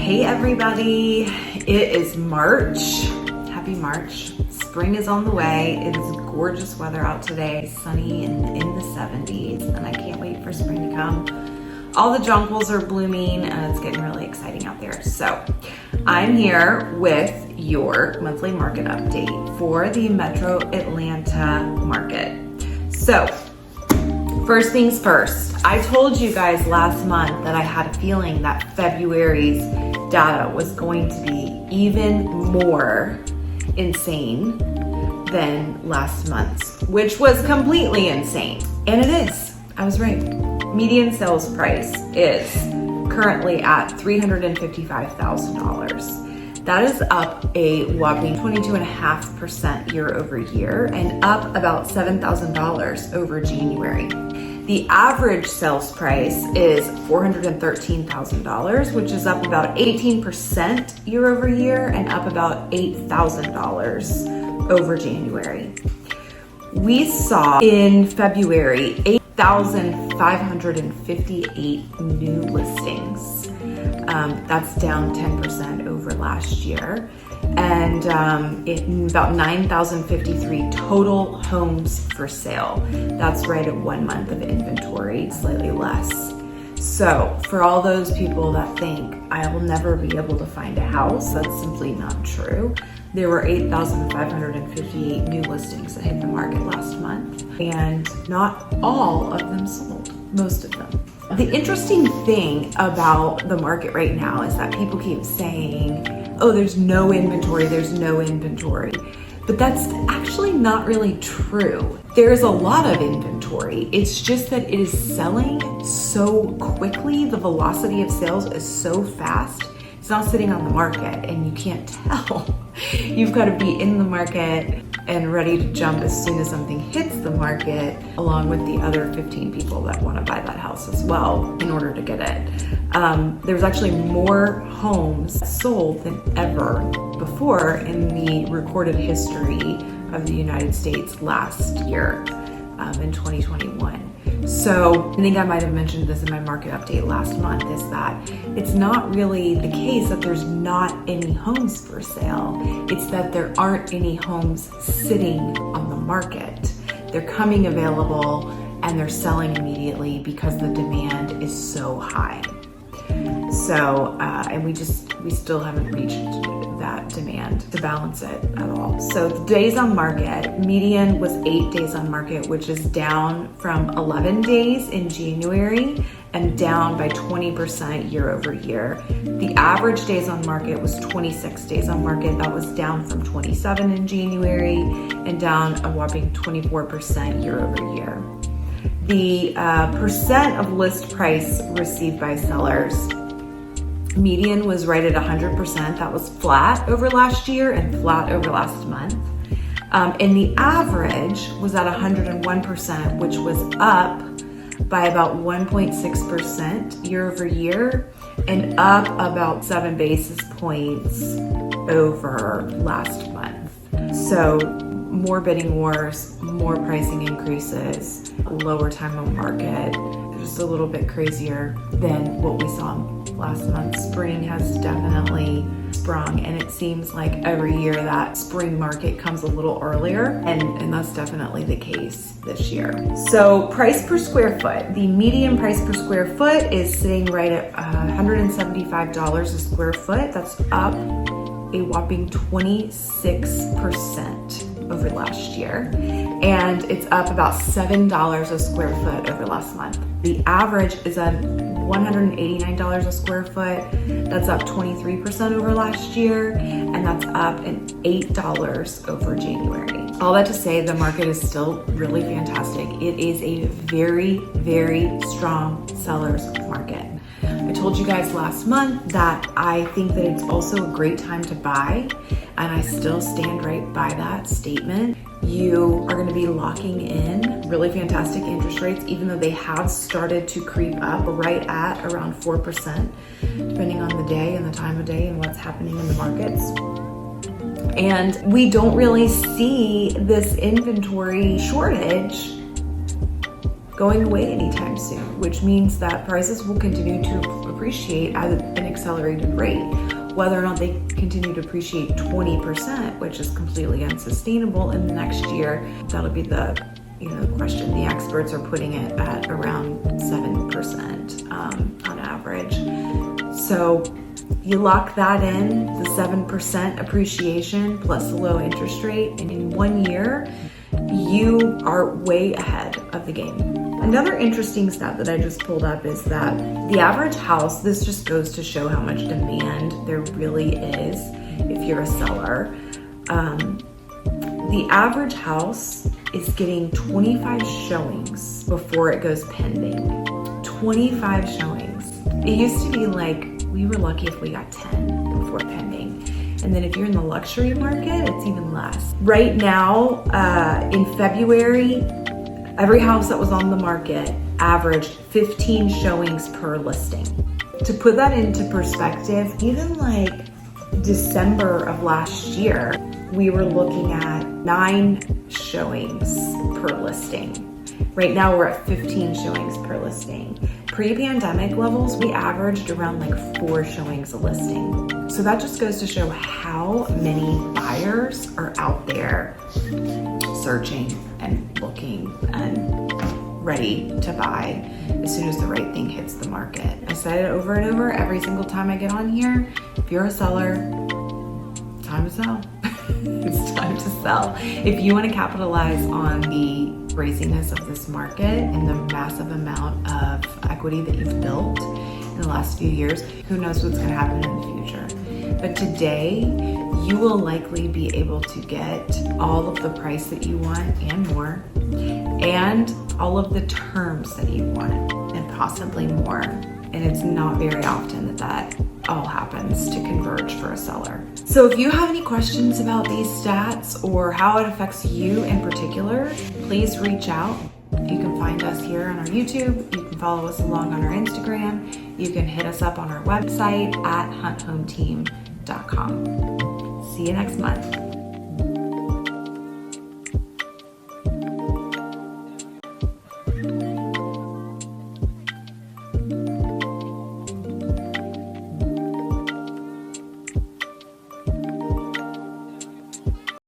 Hey everybody, it is March. Happy March. Spring is on the way. It is gorgeous weather out today, sunny and in the 70s, and I can't wait for spring to come. All the jonquils are blooming and it's getting really exciting out there. So I'm here with your monthly market update for the Metro Atlanta market. So first things first, I told you guys last month that I had a feeling that February's data was going to be even more insane than last month's, which was completely insane. And it is. I was right. Median sales price is currently at $355,000. That is up a whopping 22.5% year over year and up about $7,000 over January. The average sales price is $413,000, which is up about 18% year over year and up about $8,000 over January. We saw in February 8,558 new listings. That's down 10% over last year. And about 9,053 total homes for sale. That's right at 1 month of inventory, slightly less. So for all those people that think I will never be able to find a house, that's simply not true. There were 8,558 new listings that hit the market last month, and not all of them sold, most of them. The interesting thing about the market right now is that people keep saying, oh, there's no inventory, there's no inventory. But that's actually not really true. There's a lot of inventory. It's just that it is selling so quickly. The velocity of sales is so fast. It's not sitting on the market and you can't tell. You've got to be in the market and ready to jump as soon as something hits the market, along with the other 15 people that want to buy that house as well in order to get it. There's actually more homes sold than ever before in the recorded history of the United States last year, in 2021. So I think I might have mentioned this in my market update last month, is that it's not really the case that there's not any homes for sale. It's that there aren't any homes sitting on the market. They're coming available and they're selling immediately because the demand is so high. So, and we still haven't reached that demand to balance it at all. So the days on market, median was 8 days on market, which is down from 11 days in January and down by 20% year over year. The average days on market was 26 days on market. That was down from 27 in January and down a whopping 24% year over year. The percent of list price received by sellers, median was right at 100%. That was flat over last year and flat over last month. And the average was at 101%, which was up by about 1.6% year over year and up about 7 basis points over last month. So more bidding wars, more pricing increases, lower time on market, just a little bit crazier than what we saw last month. Spring has definitely sprung, and it seems like every year that spring market comes a little earlier, and that's definitely the case this year. So price per square foot, the median price per square foot is sitting right at $175 a square foot. That's up a whopping 26% over last year, and it's up about $7 a square foot over last month. The average is at $189 a square foot. That's up 23% over last year, and that's up $8 over January. All that to say, the market is still really fantastic. It is a very, very strong seller's market. I told you guys last month that I think that it's also a great time to buy, and I still stand right by that statement. You are going to be locking in really fantastic interest rates, even though they have started to creep up right at around 4%, depending on the day and the time of day and what's happening in the markets. And we don't really see this inventory shortage going away anytime soon, which means that prices will continue to appreciate at an accelerated rate. Whether or not they continue to appreciate 20%, which is completely unsustainable in the next year, that'll be the question. The experts are putting it at around 7% on average. So you lock that in, the 7% appreciation plus the low interest rate, and in 1 year, you are way ahead of the game. Another interesting stat that I just pulled up is that the average house, this just goes to show how much demand there really is if you're a seller. The average house is getting 25 showings before it goes pending. 25 showings. It used to be like we were lucky if we got 10 before pending. And then if you're in the luxury market, it's even less. Right now, in February, every house that was on the market averaged 15 showings per listing. To put that into perspective, even like December of last year, we were looking at 9 showings per listing. Right now we're at 15 showings per listing. Pre-pandemic levels, we averaged around like 4 showings a listing. So that just goes to show how many buyers are out there searching and looking and ready to buy as soon as the right thing hits the market. I said it over and over every single time I get on here. If you're a seller, time to sell. It's time to sell. If you want to capitalize on the craziness of this market and the massive amount of equity that you've built in the last few years, who knows what's going to happen in the future. But today, you will likely be able to get all of the price that you want and more, and all of the terms that you want, and possibly more. And it's not very often that all happens to converge for a seller. So if you have any questions about these stats or how it affects you in particular, please reach out. You can find us here on our YouTube. You can follow us along on our Instagram. You can hit us up on our website at hunthometeam.com. See you next month.